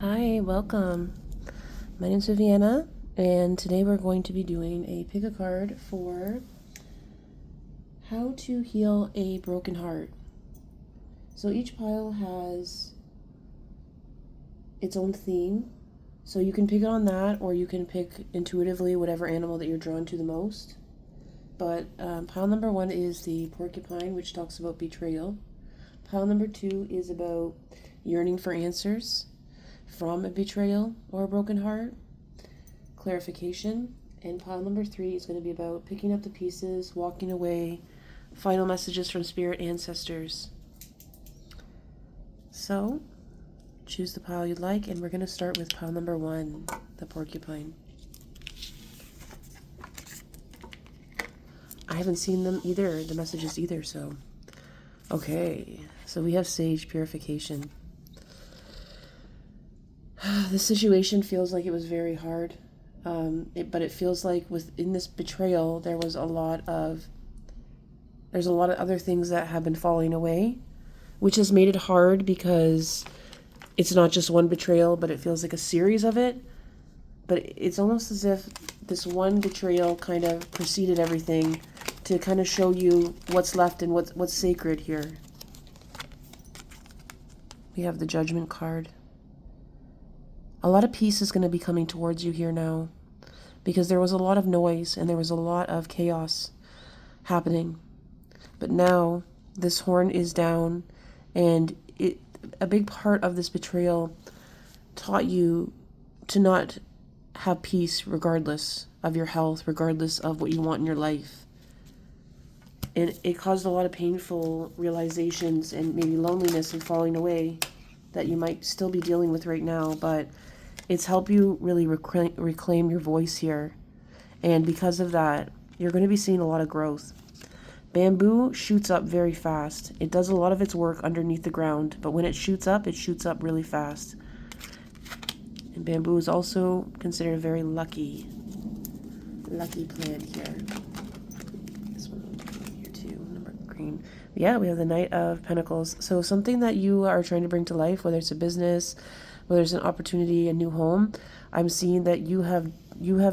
Hi, welcome. My name's Viviana, and today we're going to be doing a pick a card for how to heal a broken heart. So each pile has its own theme, so you can pick it on that, or you can pick intuitively whatever animal that you're drawn to the most. But pile number 1 is the porcupine, which talks about betrayal. Pile number 2 is about yearning for answers from a betrayal or a broken heart, clarification. And pile number 3 is going to be about picking up the pieces, walking away, final messages from spirit ancestors. So choose the pile you'd like, and we're going to start with pile number 1, the porcupine. I haven't seen them either, the messages either, so okay. So we have sage purification. This situation feels like it was very hard, but it feels like within this betrayal there's a lot of other things that have been falling away, which has made it hard because it's not just one betrayal, but it feels like a series of it. But it's almost as if this one betrayal kind of preceded everything to kind of show you what's left and what's sacred here. We have the Judgment card. A lot of peace is going to be coming towards you here now, because there was a lot of noise and there was a lot of chaos happening. But now this horn is down, and a big part of this betrayal taught you to not have peace regardless of your health, regardless of what you want in your life. And it caused a lot of painful realizations and maybe loneliness and falling away that you might still be dealing with right now, but it's helped you really reclaim your voice here. And because of that, you're going to be seeing a lot of growth. Bamboo shoots up very fast. It does a lot of its work underneath the ground, but when it shoots up really fast. And bamboo is also considered a very lucky plant here. This one here too, number green. Yeah, we have the Knight of Pentacles. So something that you are trying to bring to life, whether it's a business, whether it's an opportunity, a new home, I'm seeing that you have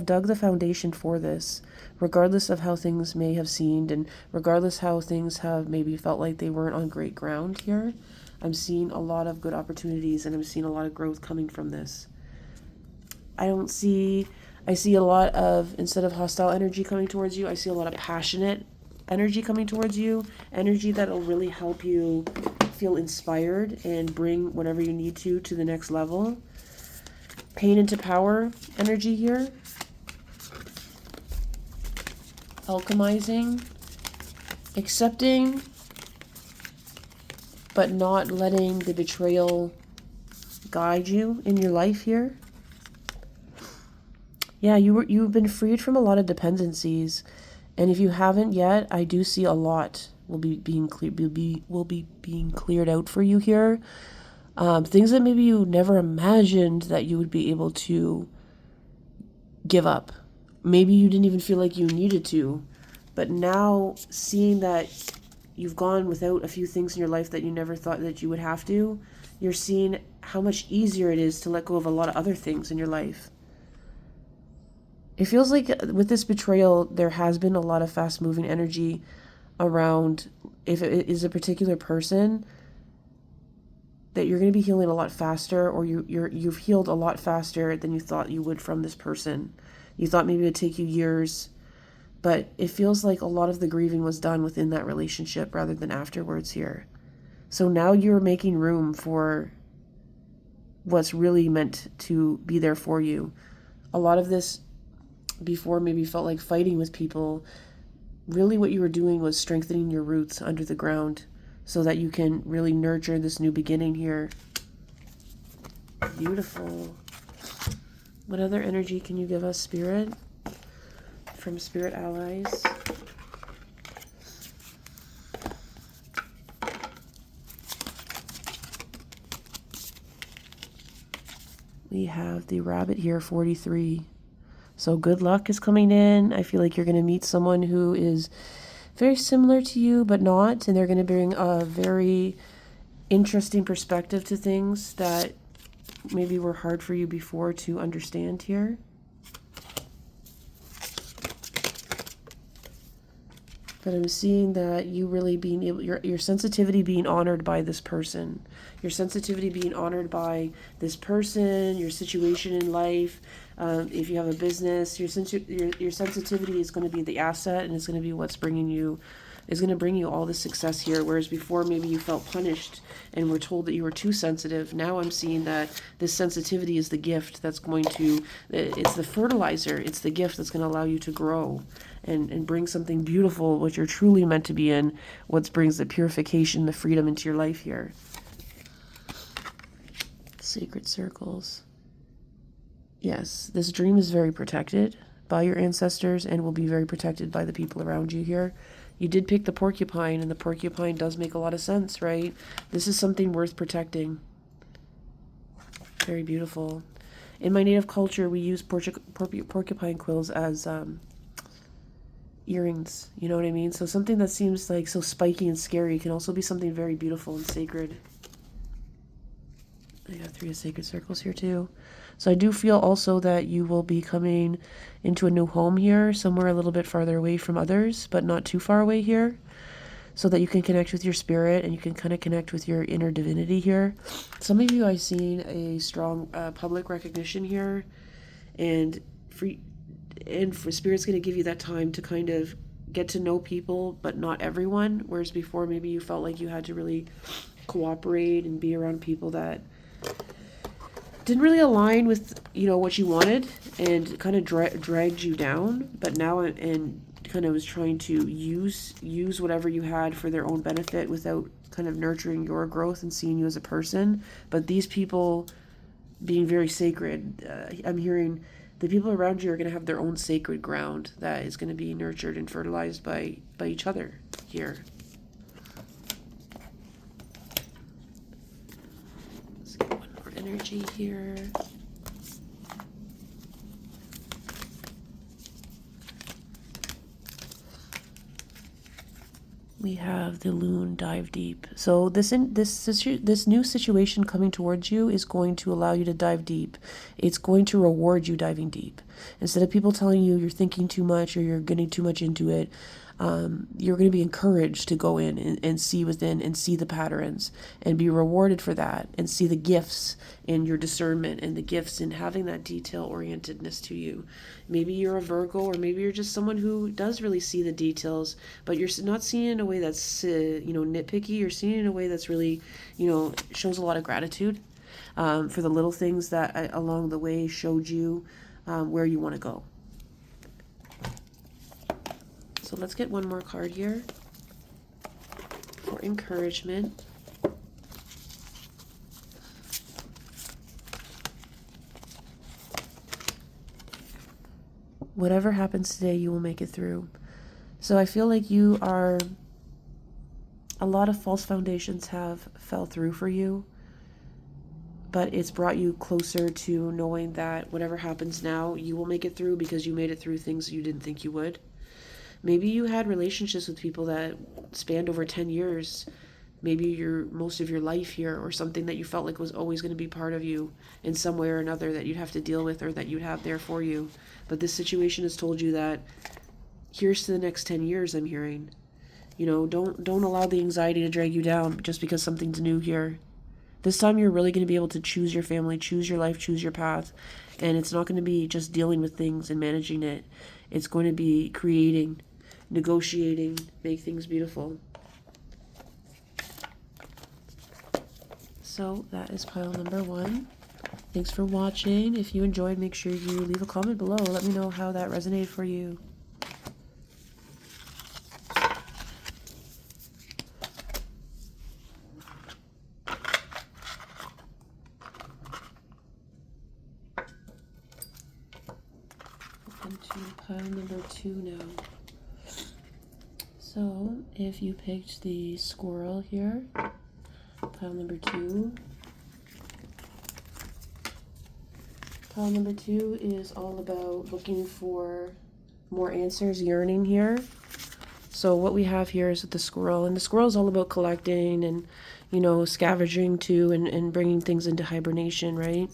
dug the foundation for this, regardless of how things may have seemed, and regardless how things have maybe felt like they weren't on great ground here. I'm seeing a lot of good opportunities, and I'm seeing a lot of growth coming from this. I see a lot of, instead of hostile energy coming towards you, I see a lot of passionate energy coming towards you, energy that'll really help you feel inspired and bring whatever you need to the next level. Pain into power energy here. Alchemizing, accepting, but not letting the betrayal guide you in your life here. Yeah, you've been freed from a lot of dependencies, and if you haven't yet, I do see a lot will be being cleared out for you here. Things that maybe you never imagined that you would be able to give up. Maybe you didn't even feel like you needed to, but now seeing that you've gone without a few things in your life that you never thought that you would have to, you're seeing how much easier it is to let go of a lot of other things in your life. It feels like with this betrayal, there has been a lot of fast-moving energy around. If it is a particular person, that you're going to be healing a lot faster, or you've healed a lot faster than you thought you would from this person. You thought maybe it would take you years, but it feels like a lot of the grieving was done within that relationship rather than afterwards here. So now you're making room for what's really meant to be there for you. A lot of this before maybe felt like fighting with people. Really what you were doing was strengthening your roots under the ground so that you can really nurture this new beginning here. Beautiful. What other energy can you give us, Spirit? From Spirit Allies. We have the rabbit here, 43. So good luck is coming in. I feel like you're going to meet someone who is very similar to you, but not. And they're going to bring a very interesting perspective to things that maybe were hard for you before to understand here. But I'm seeing that you really being able, your sensitivity being honored by this person. Your sensitivity being honored by this person, your situation in life. If you have a business, your sensitivity is going to be the asset, and it's going to be what's bringing you, is going to bring you all the success here. Whereas before maybe you felt punished and were told that you were too sensitive. Now I'm seeing that this sensitivity is the gift that's going to, it's the fertilizer, it's the gift that's going to allow you to grow and bring something beautiful, what you're truly meant to be in, what brings the purification, the freedom into your life here. Sacred circles. Yes, this dream is very protected by your ancestors and will be very protected by the people around you here. You did pick the porcupine, and the porcupine does make a lot of sense, right? This is something worth protecting. Very beautiful. In my native culture, we use porcupine quills as earrings, you know what I mean? So something that seems like so spiky and scary can also be something very beautiful and sacred. I got 3 of sacred circles here too. So I do feel also that you will be coming into a new home here, somewhere a little bit farther away from others, but not too far away here, so that you can connect with your spirit and you can kind of connect with your inner divinity here. Some of you, I've seen a strong public recognition here, and for Spirit's going to give you that time to kind of get to know people, but not everyone. Whereas before, maybe you felt like you had to really cooperate and be around people that didn't really align with, you know, what you wanted, and kind of dragged you down. But now, and kind of was trying to use whatever you had for their own benefit without kind of nurturing your growth and seeing you as a person. But these people being very sacred, I'm hearing the people around you are going to have their own sacred ground that is going to be nurtured and fertilized by each other here. Let's get one more energy here. We have the Loon dive deep. So this new situation coming towards you is going to allow you to dive deep. It's going to reward you diving deep. Instead of people telling you you're thinking too much or you're getting too much into it, you're going to be encouraged to go in and see within and see the patterns and be rewarded for that, and see the gifts in your discernment and the gifts in having that detail orientedness to you. Maybe you're a Virgo, or maybe you're just someone who does really see the details, but you're not seeing it in a way that's nitpicky. You're seeing it in a way that's really, shows a lot of gratitude for the little things that along the way showed you where you want to go. So let's get one more card here for encouragement. Whatever happens today, you will make it through. So I feel like a lot of false foundations have fell through for you, but it's brought you closer to knowing that whatever happens now, you will make it through because you made it through things you didn't think you would. Maybe you had relationships with people that spanned over 10 years, maybe most of your life here, or something that you felt like was always going to be part of you in some way or another that you'd have to deal with or that you'd have there for you. But this situation has told you that here's to the next 10 years, I'm hearing. Don't allow the anxiety to drag you down just because something's new here. This time you're really going to be able to choose your family, choose your life, choose your path. And it's not going to be just dealing with things and managing it. It's going to be creating, negotiating, make things beautiful. So that is pile number 1. Thanks for watching. If you enjoyed, make sure you leave a comment below. Let me know how that resonated for you. Into pile number 2 now. So if you picked the squirrel here, pile number 2. Pile number 2 is all about looking for more answers, yearning here. So what we have here is with the squirrel, and the squirrel is all about collecting and, you know, scavenging too, and bringing things into hibernation, right?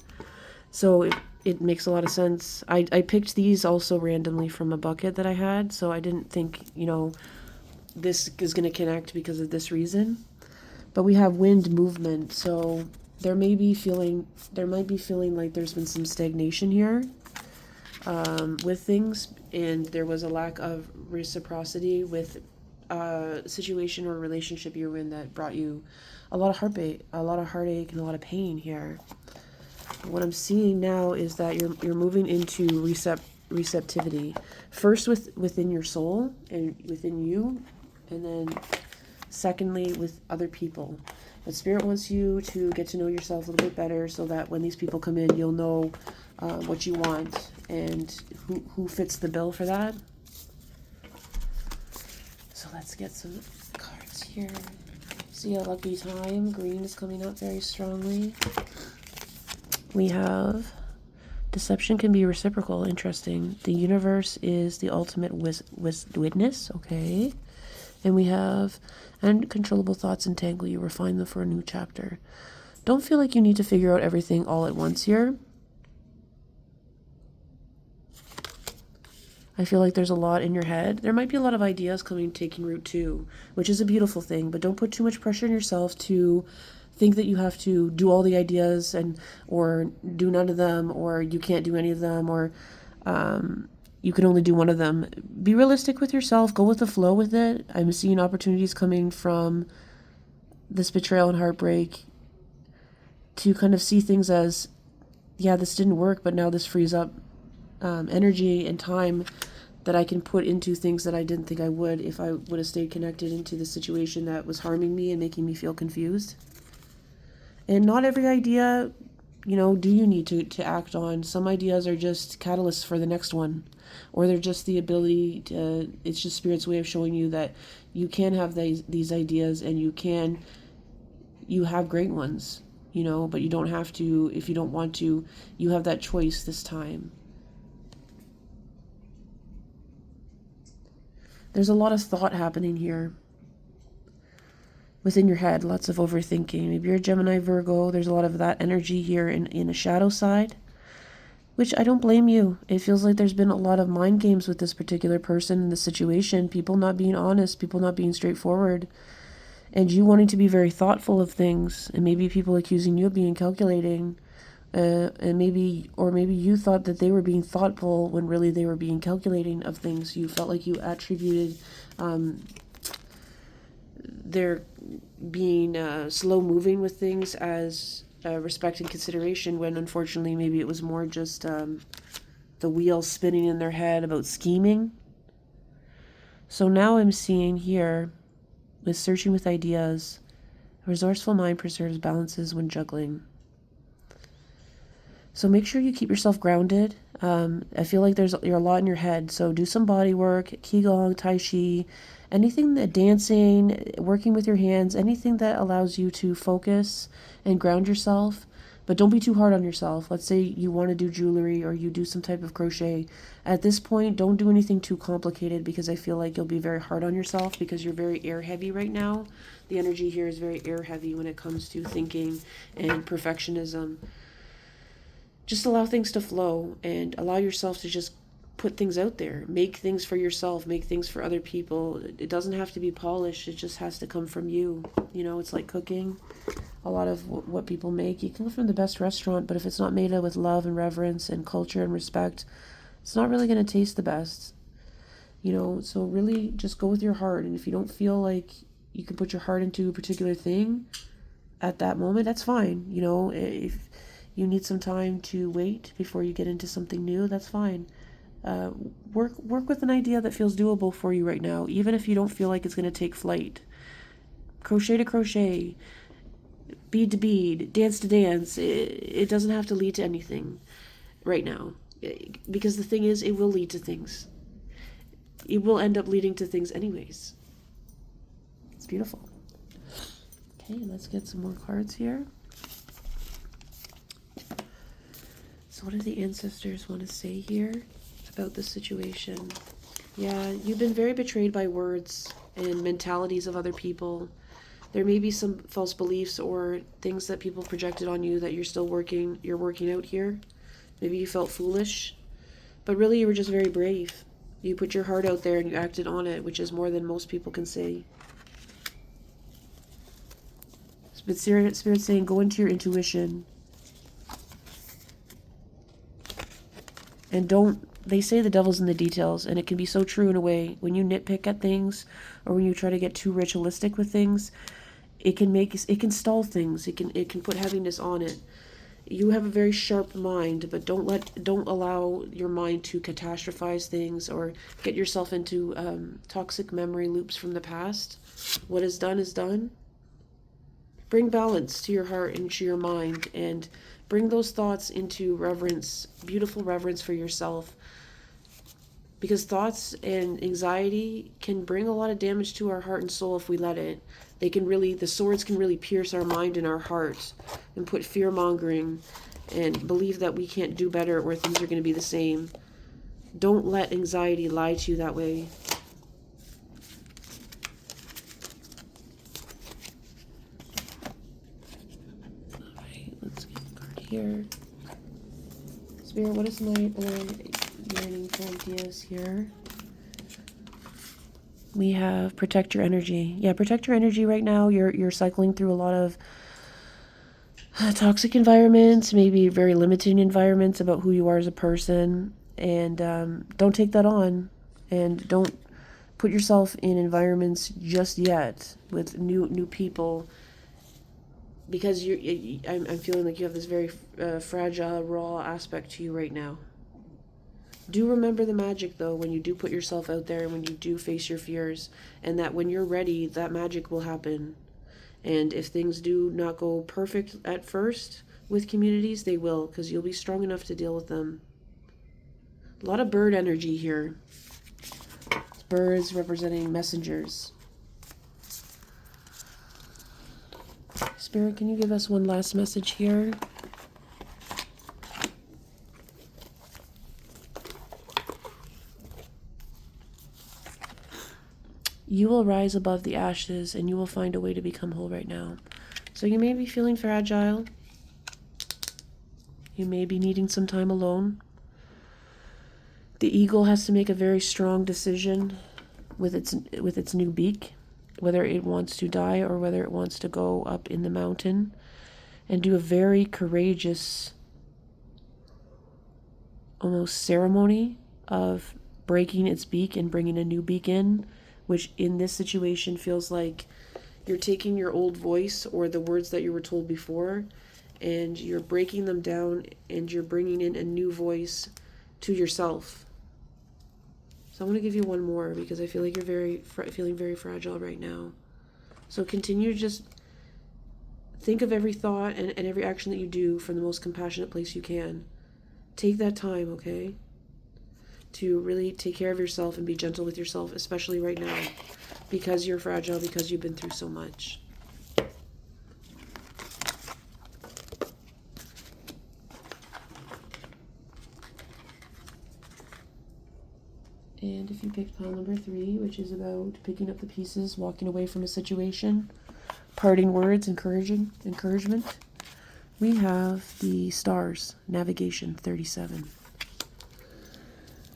So it makes a lot of sense. I picked these also randomly from a bucket that I had, so I didn't think, you know, this is going to connect because of this reason. But we have wind movement, so there might be feeling like there's been some stagnation here with things, and there was a lack of reciprocity with a situation or relationship you were in that brought you a lot of heartache, and a lot of pain here. What I'm seeing now is that you're moving into receptivity, first within your soul and within you, and then secondly with other people. But Spirit wants you to get to know yourself a little bit better, so that when these people come in, you'll know what you want and who fits the bill for that. So let's get some cards here. See a lucky time. Green is coming up very strongly. We have deception can be reciprocal. Interesting. The universe is the ultimate witness. Okay. And we have uncontrollable thoughts entangle you. Refine them for a new chapter. Don't feel like you need to figure out everything all at once here. I feel like there's a lot in your head. There might be a lot of ideas taking root too, which is a beautiful thing, but don't put too much pressure on yourself to think that you have to do all the ideas or do none of them, or you can't do any of them, or you can only do one of them. Be realistic with yourself. Go with the flow with it. I'm seeing opportunities coming from this betrayal and heartbreak to kind of see things as, yeah, this didn't work, but now this frees up energy and time that I can put into things that I didn't think I would if I would have stayed connected into the situation that was harming me and making me feel confused. And not every idea, you know, do you need to act on. Some ideas are just catalysts for the next one, or they're just the ability to, it's just Spirit's way of showing you that you can have these ideas, and you have great ones, you know, but you don't have to, if you don't want to. You have that choice this time. There's a lot of thought happening here within your head, lots of overthinking. Maybe you're a Gemini, Virgo. There's a lot of that energy here in a shadow side, which I don't blame you. It feels like there's been a lot of mind games with this particular person in this situation, people not being honest, people not being straightforward, and you wanting to be very thoughtful of things, and maybe people accusing you of being calculating, and maybe you thought that they were being thoughtful when really they were being calculating of things. You felt like you attributed their being slow moving with things as respect and consideration, when unfortunately maybe it was more just the wheels spinning in their head about scheming. So now I'm seeing here, with searching with ideas, a resourceful mind preserves balances when juggling. So make sure you keep yourself grounded. I feel like you're a lot in your head, so do some body work, qigong, tai chi, anything that, dancing, working with your hands, anything that allows you to focus and ground yourself. But don't be too hard on yourself. Let's say you want to do jewelry or you do some type of crochet. At this point, don't do anything too complicated, because I feel like you'll be very hard on yourself, because you're very air heavy right now. The energy here is very air heavy when it comes to thinking and perfectionism. Just allow things to flow and allow yourself to just put things out there. Make things for yourself. Make things for other people. It doesn't have to be polished. It just has to come from you. You know, it's like cooking. A lot of what people make, you can go from the best restaurant, but if it's not made with love and reverence and culture and respect, it's not really going to taste the best. You know, so really just go with your heart. And if you don't feel like you can put your heart into a particular thing at that moment, that's fine. You know, if you need some time to wait before you get into something new, that's fine. Work with an idea that feels doable for you right now, even if you don't feel like it's going to take flight. Crochet to crochet, bead to bead, dance to dance. It doesn't have to lead to anything right now, because the thing is, it will lead to things. It will end up leading to things anyways. It's beautiful. Okay, let's get some more cards here. So what do the ancestors want to say here about this situation? Yeah, you've been very betrayed by words and mentalities of other people. There may be some false beliefs or things that people projected on you that you're working out here. Maybe you felt foolish, but really you were just very brave. You put your heart out there and you acted on it, which is more than most people can say. But Spirit's saying, go into your intuition. And they say the devil's in the details, and it can be so true in a way. When you nitpick at things, or when you try to get too ritualistic with things, it can stall things. It can put heaviness on it. You have a very sharp mind, but don't allow your mind to catastrophize things or get yourself into toxic memory loops from the past. What is done is done. Bring balance to your heart and to your mind, and bring those thoughts into reverence, beautiful reverence for yourself. Because thoughts and anxiety can bring a lot of damage to our heart and soul if we let it. The swords can really pierce our mind and our heart and put fear-mongering and believe that we can't do better or things are going to be the same. Don't let anxiety lie to you that way. Alright, let's get the card here. Spirit, what is my yearning for ideas here? We have protect your energy. Yeah, protect your energy right now. You're cycling through a lot of toxic environments, maybe very limiting environments about who you are as a person. And don't take that on. And don't put yourself in environments just yet with new people. Because I'm feeling like you have this very fragile, raw aspect to you right now. Do remember the magic, though, when you do put yourself out there and when you do face your fears, and that when you're ready, that magic will happen. And if things do not go perfect at first with communities, they will, because you'll be strong enough to deal with them. A lot of bird energy here. Birds representing messengers. Spirit, can you give us one last message here? You will rise above the ashes and you will find a way to become whole right now. So you may be feeling fragile. You may be needing some time alone. The eagle has to make a very strong decision with its new beak, whether it wants to die or whether it wants to go up in the mountain and do a very courageous, almost ceremony of breaking its beak and bringing a new beak in, which in this situation feels like you're taking your old voice or the words that you were told before and you're breaking them down and you're bringing in a new voice to yourself. So I want to give you one more because I feel like you're feeling very fragile right now. So continue to just think of every thought and every action that you do from the most compassionate place you can. Take that time, okay? To really take care of yourself and be gentle with yourself, especially right now, because you're fragile, because you've been through so much. And if you picked pile number 3, which is about picking up the pieces, walking away from a situation, parting words, encouragement, we have the stars, navigation 37.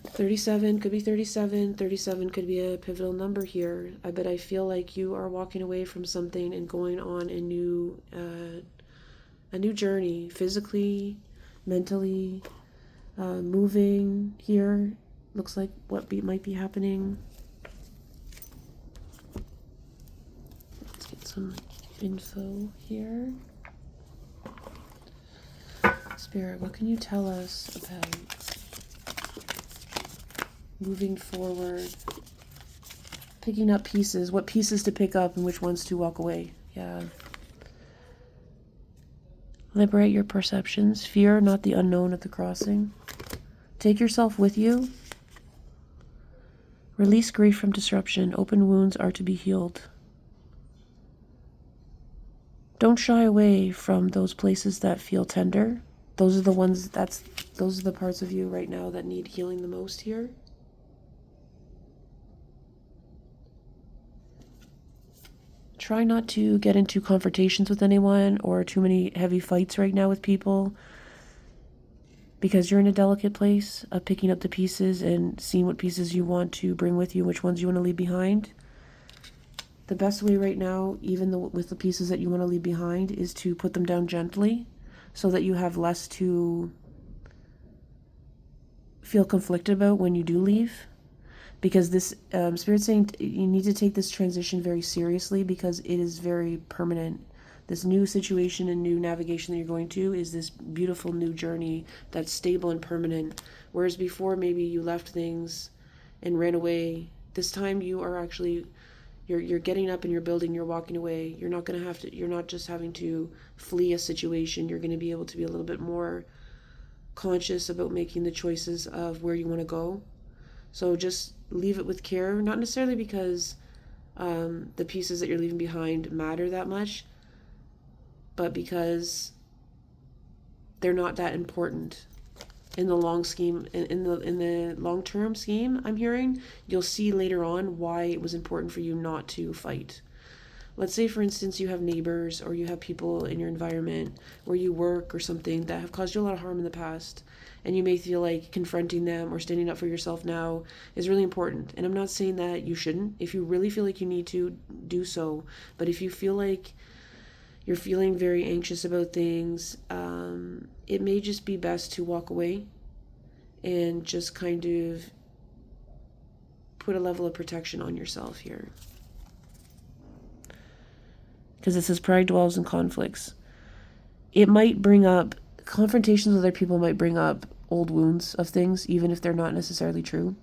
37 could be 37. 37 could be a pivotal number here. But I feel like you are walking away from something and going on a new journey, physically, mentally, moving here. Looks like what might be happening. Let's get some info here. Spirit, what can you tell us about moving forward, picking up pieces, what pieces to pick up and which ones to walk away? Yeah. Liberate your perceptions. Fear not the unknown at the crossing. Take yourself with you. Release grief from disruption. Open wounds are to be healed. Don't shy away from those places that feel tender. Those are the parts of you right now that need healing the most here. Try not to get into confrontations with anyone or too many heavy fights right now with people, because you're in a delicate place of picking up the pieces and seeing what pieces you want to bring with you, which ones you want to leave behind. The best way right now, even with the pieces that you want to leave behind, is to put them down gently so that you have less to feel conflicted about when you do leave. Because this Spirit's saying you need to take this transition very seriously, because it is very permanent. This new situation and new navigation that you're going to is this beautiful new journey that's stable and permanent. Whereas before, maybe you left things and ran away. This time you are actually, you're getting up and you're building, you're walking away. You're not going to have to, you're not just having to flee a situation. You're going to be able to be a little bit more conscious about making the choices of where you want to go. So just leave it with care, not necessarily because the pieces that you're leaving behind matter that much, but because they're not that important in the long scheme. In the long-term scheme, I'm hearing, you'll see later on why it was important for you not to fight. Let's say, for instance, you have neighbors or you have people in your environment where you work or something that have caused you a lot of harm in the past, and you may feel like confronting them or standing up for yourself now is really important. And I'm not saying that you shouldn't. If you really feel like you need to, do so. But if you feel like you're feeling very anxious about things, it may just be best to walk away and just kind of put a level of protection on yourself here. Because this is pride dwells in conflicts. It might bring up, confrontations with other people might bring up old wounds of things, even if they're not necessarily true.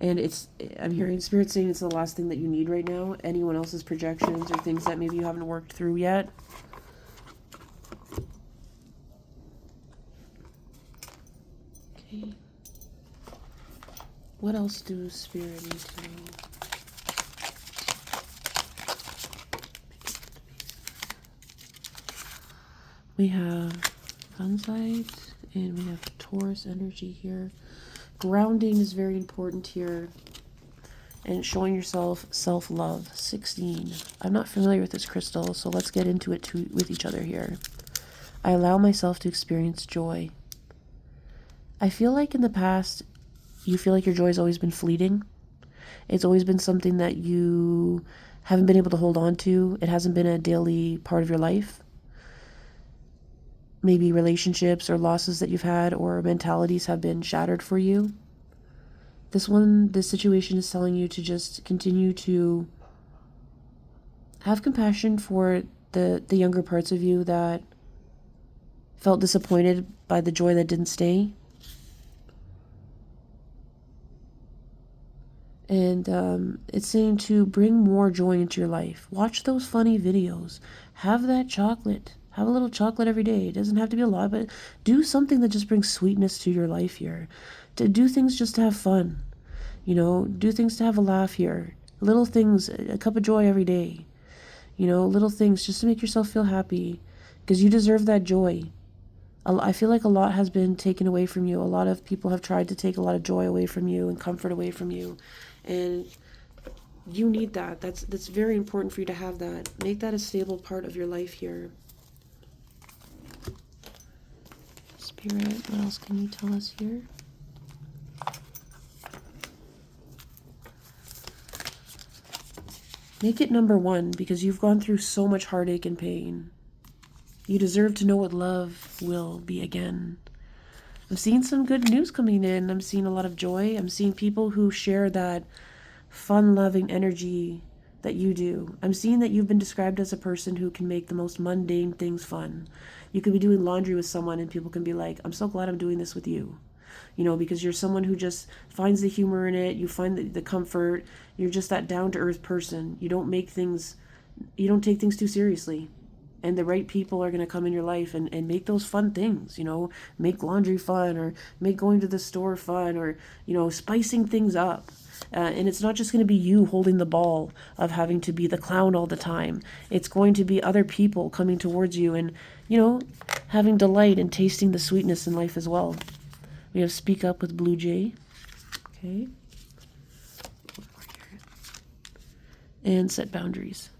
And I'm hearing Spirit saying it's the last thing that you need right now. Anyone else's projections or things that maybe you haven't worked through yet. Okay. What else do Spirit need to know? We have Funzite and we have Taurus energy here. Grounding is very important here. And showing yourself self-love. 16. I'm not familiar with this crystal, so let's get into it with each other here. I allow myself to experience joy. I feel like in the past, you feel like your joy has always been fleeting. It's always been something that you haven't been able to hold on to. It hasn't been a daily part of your life. Maybe relationships or losses that you've had or mentalities have been shattered for you. This situation is telling you to just continue to have compassion for the younger parts of you that felt disappointed by the joy that didn't stay. And it's saying to bring more joy into your life. Watch those funny videos. Have that chocolate. Have a little chocolate every day. It doesn't have to be a lot, but do something that just brings sweetness to your life here. To do things just to have fun. You know, do things to have a laugh here. Little things, a cup of joy every day. You know, little things just to make yourself feel happy. Because you deserve that joy. I feel like a lot has been taken away from you. A lot of people have tried to take a lot of joy away from you and comfort away from you. And you need that. That's very important for you to have that. Make that a stable part of your life here. Spirit, what else can you tell us here? Make it number one, because you've gone through so much heartache and pain. You deserve to know what love will be again. I'm seeing some good news coming in. I'm seeing a lot of joy. I'm seeing people who share that fun-loving energy that you do. I'm seeing that you've been described as a person who can make the most mundane things fun. You could be doing laundry with someone and people can be like, I'm so glad I'm doing this with you. You know, because you're someone who just finds the humor in it. You find the comfort. You're just that down-to-earth person. You don't take things too seriously. And the right people are going to come in your life and make those fun things, you know, make laundry fun or make going to the store fun or, you know, spicing things up. And it's not just going to be you holding the ball of having to be the clown all the time. It's going to be other people coming towards you and, you know, having delight and tasting the sweetness in life as well. We have Speak Up with Blue Jay. Okay. And Set Boundaries.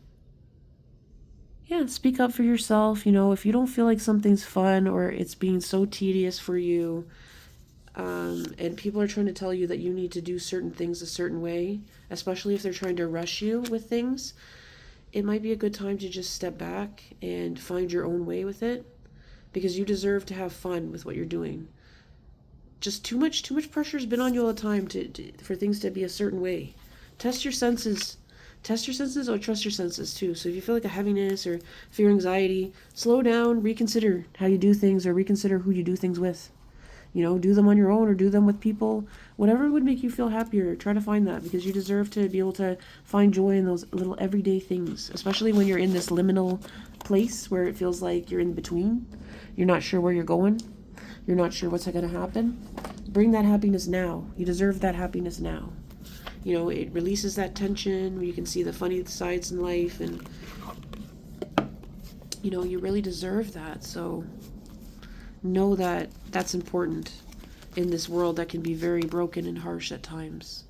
Yeah, speak up for yourself. You know, if you don't feel like something's fun or it's being so tedious for you, and people are trying to tell you that you need to do certain things a certain way, especially if they're trying to rush you with things, it might be a good time to just step back and find your own way with it, because you deserve to have fun with what you're doing. Just too much pressure has been on you all the time for things to be a certain way. Test your senses. Test your senses or trust your senses too. So if you feel like a heaviness or fear, anxiety, slow down, reconsider how you do things or reconsider who you do things with. You know, do them on your own or do them with people. Whatever would make you feel happier, try to find that, because you deserve to be able to find joy in those little everyday things, especially when you're in this liminal place where it feels like you're in between. You're not sure where you're going. You're not sure what's going to happen. Bring that happiness now. You deserve that happiness now. You know, it releases that tension where you can see the funny sides in life, and, you know, you really deserve that. So know that that's important in this world that can be very broken and harsh at times.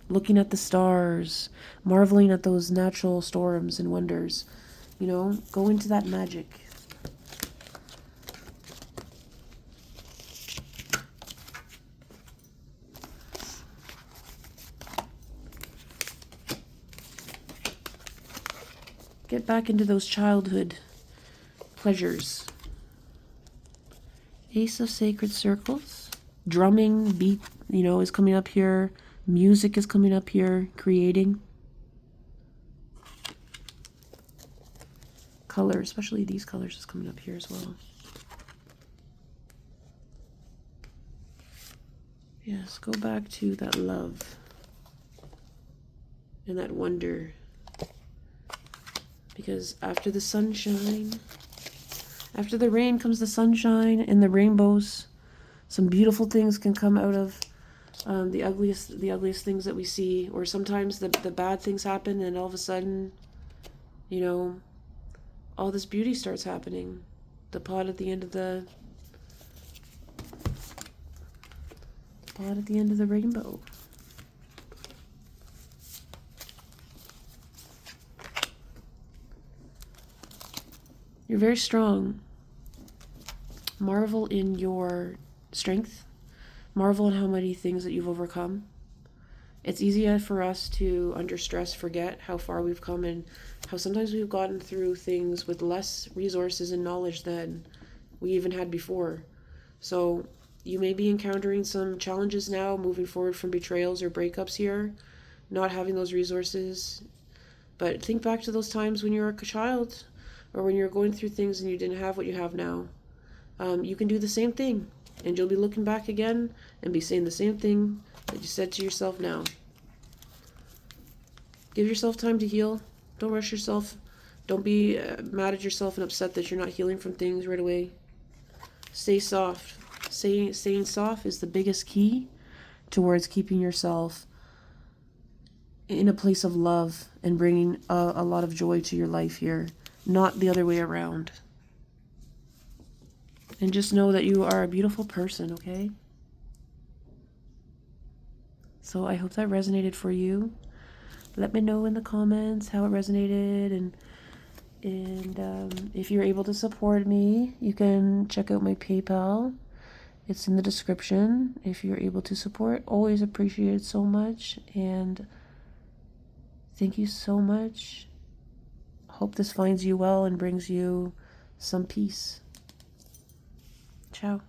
Looking at the stars, marveling at those natural storms and wonders, you know, go into that magic. Get back into those childhood pleasures. Ace of Sacred Circles. Drumming, beat, you know, is coming up here. Music is coming up here. Creating. Color, especially these colors, is coming up here as well. Yes, go back to that love and that wonder. Because after the sunshine, after the rain comes the sunshine and the rainbows. Some beautiful things can come out of the ugliest things that we see. Or sometimes the bad things happen and all of a sudden, you know, all this beauty starts happening. The pot at the end of the rainbow. You're very strong. Marvel in your strength. Marvel in how many things that you've overcome. It's easier for us to, under stress, forget how far we've come and how sometimes we've gotten through things with less resources and knowledge than we even had before. So you may be encountering some challenges now moving forward from betrayals or breakups here, not having those resources. But think back to those times when you were a child or when you were going through things and you didn't have what you have now. You can do the same thing, and you'll be looking back again and be saying the same thing that you said to yourself now. Give yourself time to heal. Don't rush yourself. Don't be mad at yourself and upset that you're not healing from things right away. Stay soft. Staying soft is the biggest key towards keeping yourself in a place of love and bringing a lot of joy to your life here, not the other way around. And just know that you are a beautiful person, okay? So I hope that resonated for you. Let me know in the comments how it resonated, and if you're able to support me, you can check out my PayPal. It's in the description. If you're able to support, always appreciate it so much. And thank you so much. Hope this finds you well and brings you some peace. Ciao.